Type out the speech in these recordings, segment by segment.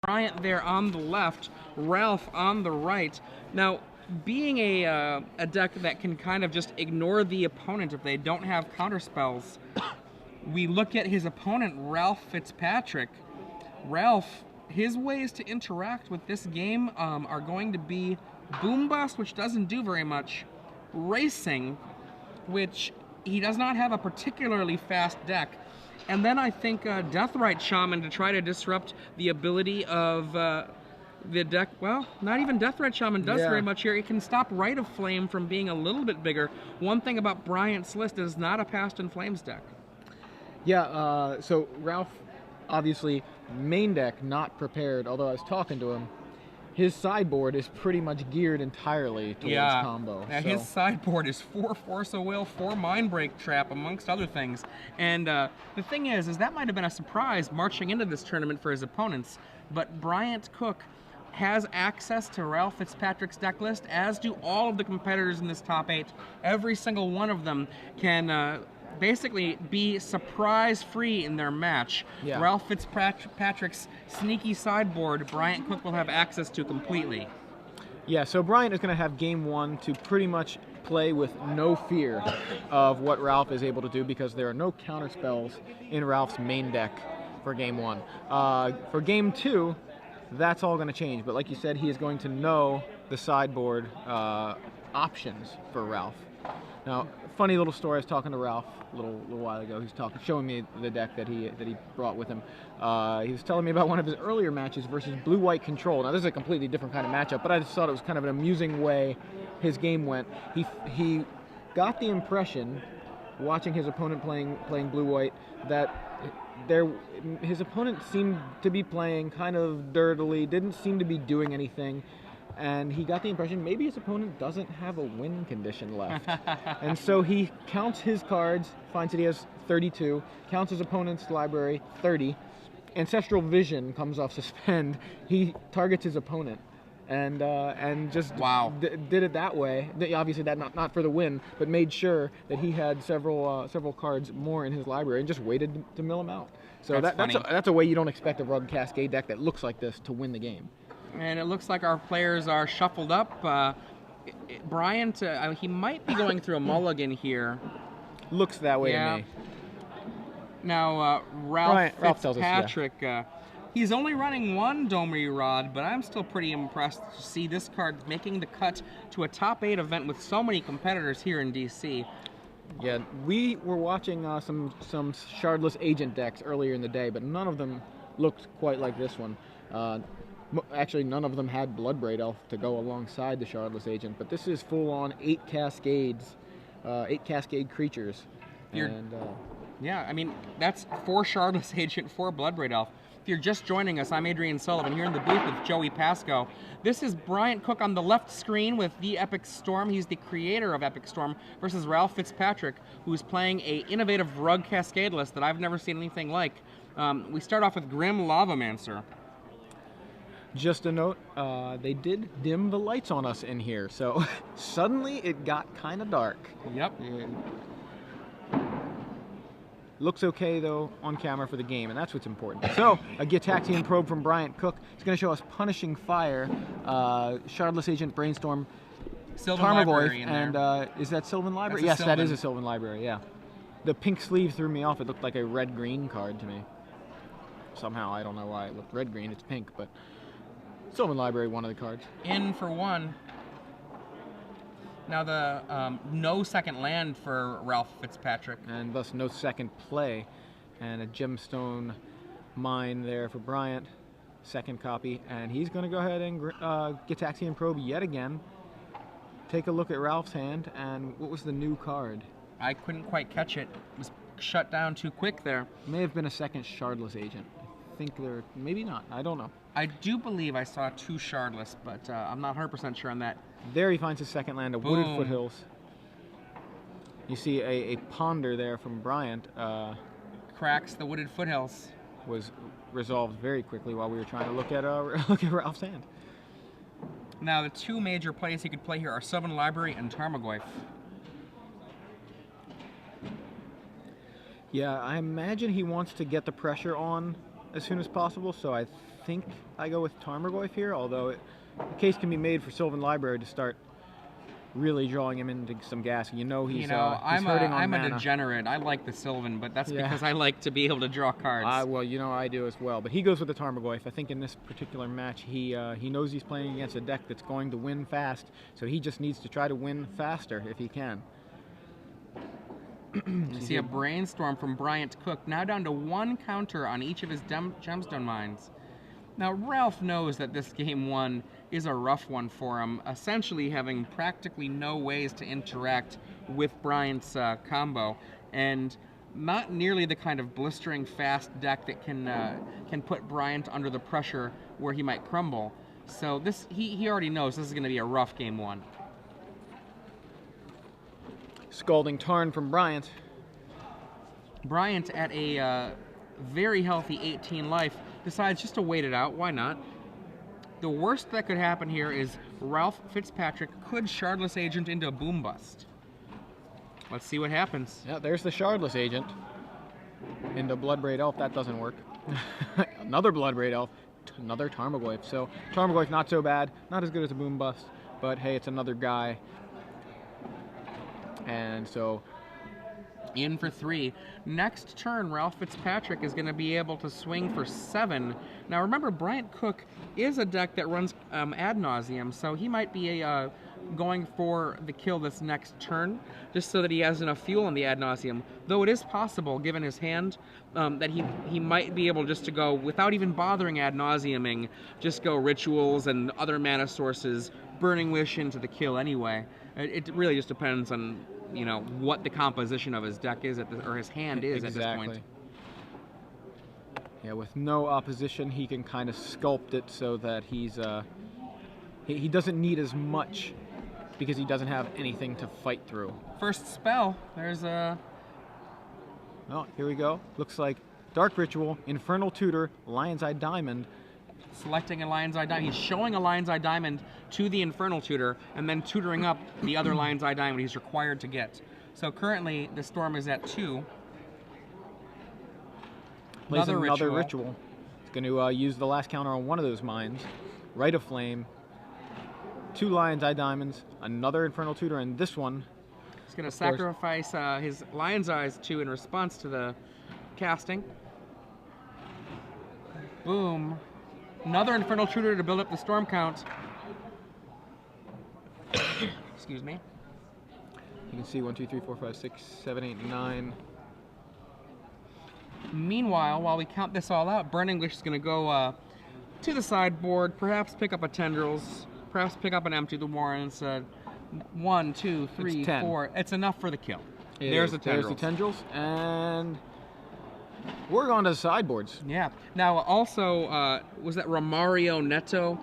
Bryant there on the left, Ralph on the right. Now, being a deck that can kind of just ignore the opponent if they don't have counterspells, we look at his opponent, Ralph Fitzpatrick. Ralph, his ways to interact with this game are going to be Boom Bust, which doesn't do very much, Racing, which he does not have a particularly fast deck, and then I think Deathrite Shaman to try to disrupt the ability of the deck. Well, not even Deathrite Shaman does very much here. It can stop Rite of Flame from being a little bit bigger. One thing about Bryant's list is not a Past in Flames deck. Yeah, so Ralph, obviously, main deck, not prepared, although I was talking to him. His sideboard is pretty much geared entirely towards combo. Yeah, his sideboard is 4 Force of Will, 4 Mindbreak Trap, amongst other things. And the thing is that might have been a surprise marching into this tournament for his opponents, but Bryant Cook has access to Ralph Fitzpatrick's deck list, as do all of the competitors in this top 8. Every single one of them can basically be surprise-free in their match. Yeah. Ralph Fitzpatrick's sneaky sideboard, Bryant Cook will have access to completely. Yeah, so Bryant is going to have game 1 to pretty much play with no fear of what Ralph is able to do, because there are no counterspells in Ralph's main deck for game 1. For game 2, that's all going to change, but like you said, he is going to know the sideboard options for Ralph. Now, funny little story. I was talking to Ralph a little while ago. He's showing me the deck that he brought with him. He was telling me about one of his earlier matches versus Blue-White Control. Now, this is a completely different kind of matchup, but I just thought it was kind of an amusing way his game went. He got the impression, watching his opponent playing Blue-White, that his opponent seemed to be playing kind of dirtily, didn't seem to be doing anything. And he got the impression maybe his opponent doesn't have a win condition left. And so he counts his cards, finds that he has 32, counts his opponent's library, 30. Ancestral Vision comes off suspend. He targets his opponent and just did it that way. Obviously that not for the win, but made sure that he had several cards more in his library and just waited to mill him out. So that's a way you don't expect a Rug Cascade deck that looks like this to win the game. And it looks like our players are shuffled up. Bryant, he might be going through a mulligan here. Looks that way to me. Now, Ralph Fitzpatrick, he's only running 1 Domri Rod, but I'm still pretty impressed to see this card making the cut to a top 8 event with so many competitors here in DC. Yeah, we were watching some Shardless Agent decks earlier in the day, but none of them looked quite like this one. Actually, none of them had Bloodbraid Elf to go alongside the Shardless Agent, but this is full-on 8 Cascades, 8 Cascade creatures. Yeah, I mean, that's 4 Shardless Agent, 4 Bloodbraid Elf. If you're just joining us, I'm Adrian Sullivan here in the booth with Joey Pasco. This is Bryant Cook on the left screen with the Epic Storm. He's the creator of Epic Storm versus Ralph Fitzpatrick, who's playing a innovative Rug Cascade list that I've never seen anything like. We start off with Grim Lavamancer. Just a note, they did dim the lights on us in here, so suddenly it got kind of dark. Yep. Looks okay, though, on camera for the game, and that's what's important. So, a Gitaxian Probe from Bryant Cook. It's going to show us Punishing Fire, Shardless Agent, Brainstorm, Sylvan Library in and there. Is that Sylvan Library? Yes, that is a Sylvan Library, yeah. The pink sleeve threw me off. It looked like a red-green card to me. Somehow, I don't know why it looked red-green. It's pink, but Sylvan Library, one of the cards. In for 1. Now the no second land for Ralph Fitzpatrick. And thus no second play. And a Gemstone Mine there for Bryant. Second copy. And he's going to go ahead and Gitaxian Probe yet again. Take a look at Ralph's hand. And what was the new card? I couldn't quite catch it. It was shut down too quick there. May have been a second Shardless Agent. I think there, maybe not. I don't know. I do believe I saw 2 Shardless, but I'm not 100% sure on that. There he finds his second land, a Wooded Foothills. You see a Ponder there from Bryant. Cracks the Wooded Foothills. Was resolved very quickly while we were trying to look at Ralph's hand. Now the 2 major plays he could play here are Sylvan Library and Tarmogoyf. Yeah, I imagine he wants to get the pressure on as soon as possible, so I think I go with Tarmogoyf here, although the case can be made for Sylvan Library to start really drawing him into some gas. You know he's hurting on I'm mana. a degenerate. I like the Sylvan, but that's because I like to be able to draw cards. Well, you know I do as well. But he goes with the Tarmogoyf. I think in this particular match, he knows he's playing against a deck that's going to win fast, so he just needs to try to win faster if he can. You see a Brainstorm from Bryant Cook, now down to 1 counter on each of his gemstone mines. Now, Ralph knows that this game 1 is a rough one for him, essentially having practically no ways to interact with Bryant's combo, and not nearly the kind of blistering fast deck that can put Bryant under the pressure where he might crumble. So this he already knows this is going to be a rough game 1. Scalding Tarn from Bryant. Bryant at a very healthy 18 life decides just to wait it out. Why not? The worst that could happen here is Ralph Fitzpatrick could Shardless Agent into a Boom Bust. Let's see what happens. Yeah, there's the Shardless Agent into Bloodbraid Elf. That doesn't work. Another Bloodbraid Elf, another Tarmogoyf. So Tarmogoyf not so bad, not as good as a Boom Bust, but hey, it's another guy. And so in for 3. Next turn, Ralph Fitzpatrick is going to be able to swing for 7. Now remember, Bryant Cook is a deck that runs ad nauseum, so he might be going for the kill this next turn, just so that he has enough fuel in the ad nauseum. Though it is possible, given his hand, that he might be able just to go, without even bothering ad nauseuming, just go rituals and other mana sources, Burning Wish into the kill anyway. It really just depends on, you know, what the composition of his deck is or his hand is at this point. Yeah, with no opposition, he can kind of sculpt it so that he doesn't need as much because he doesn't have anything to fight through. First spell, there's a... Oh, here we go. Looks like Dark Ritual, Infernal Tutor, Lion's Eye Diamond. Selecting a Lion's Eye Diamond. He's showing a Lion's Eye Diamond to the Infernal Tutor and then tutoring up the other Lion's Eye Diamond he's required to get. So currently, the Storm is at 2. Plays another ritual. He's going to use the last counter on one of those mines. Rite of Flame. 2 Lion's Eye Diamonds. Another Infernal Tutor, and this one. He's going to sacrifice his Lion's Eyes 2 in response to the casting. Boom. Another Infernal Tutor to build up the Storm count. Excuse me. You can see 1, 2, 3, 4, 5, 6, 7, 8, 9. Meanwhile, while we count this all out, Burning Wish is going to go to the sideboard, perhaps pick up a Tendrils, perhaps pick up an Empty the Warrens. 1, 2, 3, 4. It's enough for the kill. There's the Tendrils. There's the Tendrils, and we're going to the sideboards. Yeah. Now, also, was that Romario Neto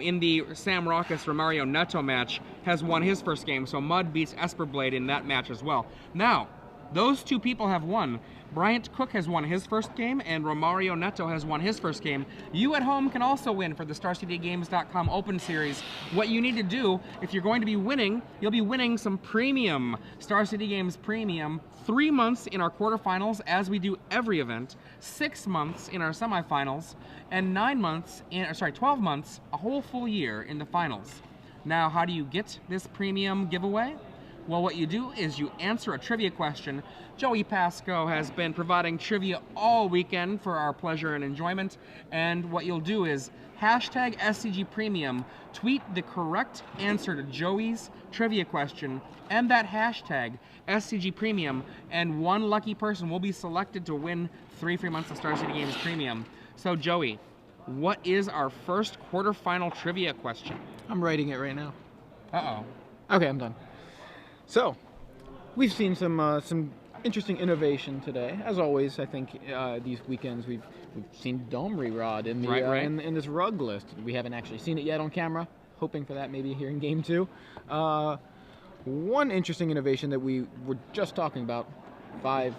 in the Sam Rockus Romario Neto match has won his first game, so Mud beats Esperblade in that match as well. Now, those 2 people have won. Bryant Cook has won his first game, and Romario Neto has won his first game. You at home can also win for the StarCityGames.com Open Series. What you need to do, if you're going to be winning, you'll be winning some premium Star City Games Premium. 3 months in our quarterfinals, as we do every event. 6 months in our semifinals, and 12 months, a whole full year in the finals. Now, how do you get this premium giveaway? Well, what you do is you answer a trivia question. Joey Pasco has been providing trivia all weekend for our pleasure and enjoyment. And what you'll do is hashtag SCG Premium, tweet the correct answer to Joey's trivia question, and that hashtag SCG Premium, and 1 lucky person will be selected to win 3 free months of Star City Games Premium. So, Joey, what is our first quarterfinal trivia question? I'm writing it right now. Uh-oh. Okay, I'm done. So, we've seen some interesting innovation today. As always, I think these weekends we've seen Domri Rod in the in this rug list. We haven't actually seen it yet on camera. Hoping for that maybe here in Game 2. One interesting innovation that we were just talking about 5-7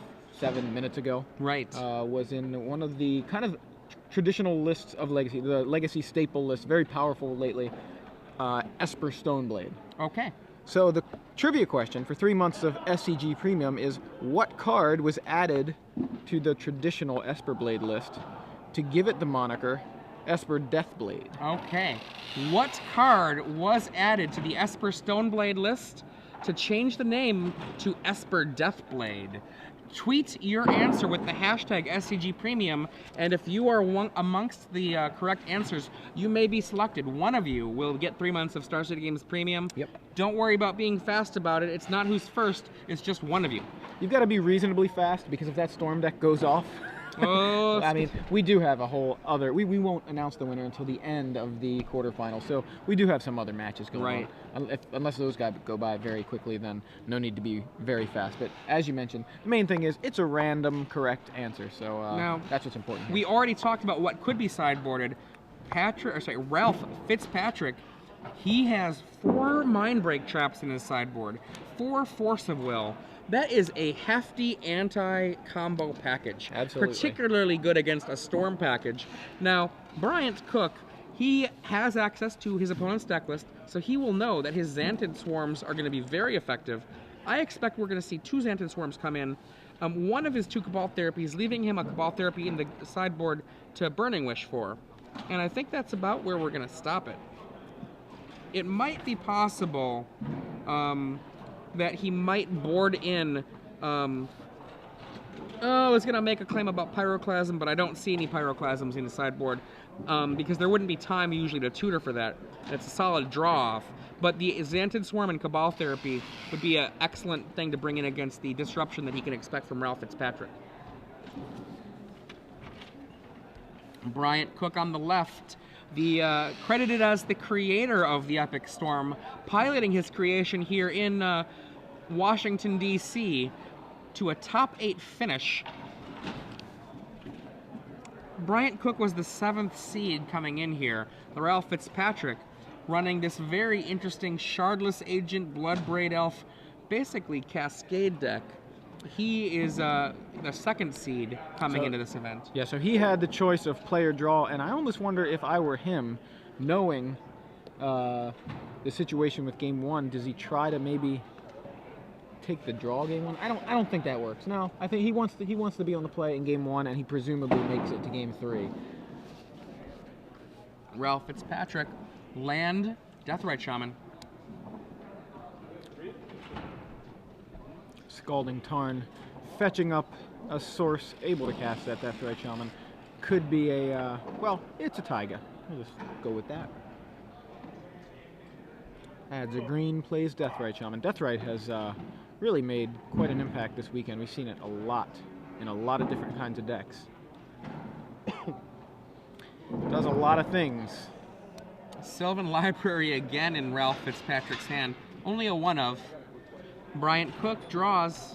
minutes ago. Right. Was in one of the kind of traditional lists of Legacy, the Legacy staple list, very powerful lately. Esper Stoneblade. Okay. So the trivia question for 3 months of SCG Premium is, what card was added to the traditional Esperblade list to give it the moniker Esper Deathblade. Okay. What card was added to the Esper Stoneblade list to change the name to Esper Deathblade? Tweet your answer with the hashtag SCG Premium, and if you are amongst the correct answers, you may be selected. One of you will get 3 months of Star City Games Premium. Yep. Don't worry about being fast about it. It's not who's first, it's just one of you. You've got to be reasonably fast, because if that storm deck goes off, Oh, I mean, we do have a whole other... We won't announce the winner until the end of the quarterfinals, so we do have some other matches going on. Unless those guys go by very quickly, then no need to be very fast. But as you mentioned, the main thing is it's a random correct answer, so now, that's what's important here. We already talked about what could be sideboarded. Ralph Fitzpatrick, he has 4 Mind Break traps in his sideboard, 4 Force of Will. That is a hefty anti-combo package. Absolutely. Particularly good against a Storm package. Now, Bryant Cook, he has access to his opponent's deck list, so he will know that his Xantid Swarms are going to be very effective. I expect we're going to see 2 Xantid Swarms come in. One of his 2 Cabal Therapies, leaving him a Cabal Therapy in the sideboard to Burning Wish for. And I think that's about where we're going to stop it. It might be possible... that he might board in, I was going to make a claim about Pyroclasm, but I don't see any Pyroclasms in the sideboard, because there wouldn't be time usually to tutor for that. It's a solid draw-off. But the Xantid Swarm and Cabal Therapy would be an excellent thing to bring in against the disruption that he can expect from Ralph Fitzpatrick. Bryant Cook on the left, credited as the creator of the Epic Storm, piloting his creation here in Washington, D.C. to a top 8 finish. Bryant Cook was the 7th seed coming in here. Ralph Fitzpatrick running this very interesting Shardless Agent, Bloodbraid Elf, basically Cascade deck. He is the 2nd seed coming into this event. Yeah, so he had the choice of player draw, and I almost wonder if I were him, knowing the situation with Game 1, does he try to maybe take the draw Game 1? I don't think that works. No, I think he wants to be on the play in Game 1, and he presumably makes it to Game 3. Ralph Fitzpatrick, land, Deathrite Shaman. Scalding Tarn, fetching up a source able to cast that Deathrite Shaman. Could be a, well, it's a Taiga. We'll just go with that. Adds a green, plays Deathrite Shaman. Deathrite has really made quite an impact this weekend. We've seen it a lot in a lot of different kinds of decks. Does a lot of things. Sylvan Library again in Ralph Fitzpatrick's hand. Only a 1 of. Bryant Cook draws.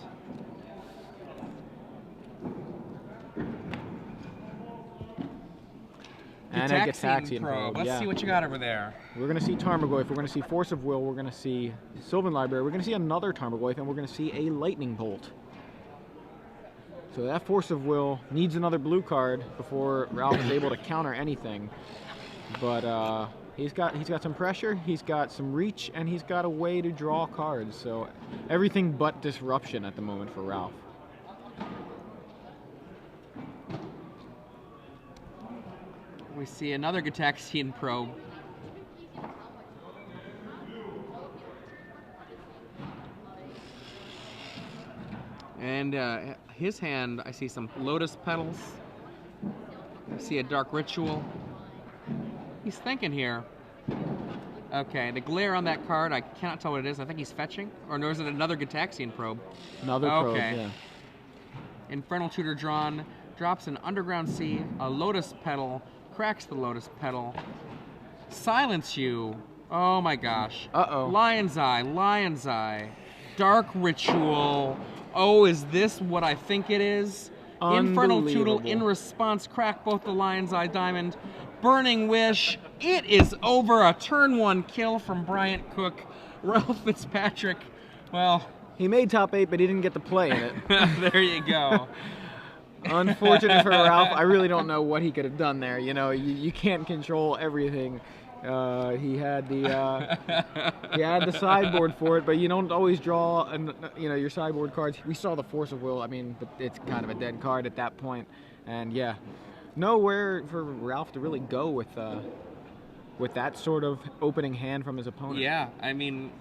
And a Gitaxian Probe. Let's see what you got over there. We're going to see Tarmogoyf, we're going to see Force of Will, we're going to see Sylvan Library, we're going to see another Tarmogoyf, and we're going to see a Lightning Bolt. So that Force of Will needs another blue card before Ralph is able to counter anything. But he's got some pressure, he's got some reach, and he's got a way to draw cards. So everything but disruption at the moment for Ralph. We see another Gitaxian Probe. And his hand, I see some Lotus Petals. I see a Dark Ritual. He's thinking here. Okay, the glare on that card, I cannot tell what it is. I think he's fetching. Or is it another Gitaxian Probe? Another probe, yeah. Infernal Tutor drawn. Drops an Underground Sea, a Lotus Petal. Cracks the Lotus Petal. Silence you. Oh my gosh. Uh-oh. Lion's Eye, Lion's Eye. Dark Ritual. Oh, is this what I think it is? Infernal Tutor in response, crack both the Lion's Eye Diamond. Burning Wish. It is over. A turn 1 kill from Bryant Cook. Ralph Fitzpatrick, well... He made top 8, but he didn't get to play in it. There you go. Unfortunate for Ralph. I really don't know what he could have done there. You know, you can't control everything. He had the sideboard for it, but you don't always draw, your sideboard cards. We saw the Force of Will. I mean, but it's kind of a dead card at that point, and yeah, nowhere for Ralph to really go with that sort of opening hand from his opponent. Yeah, I mean,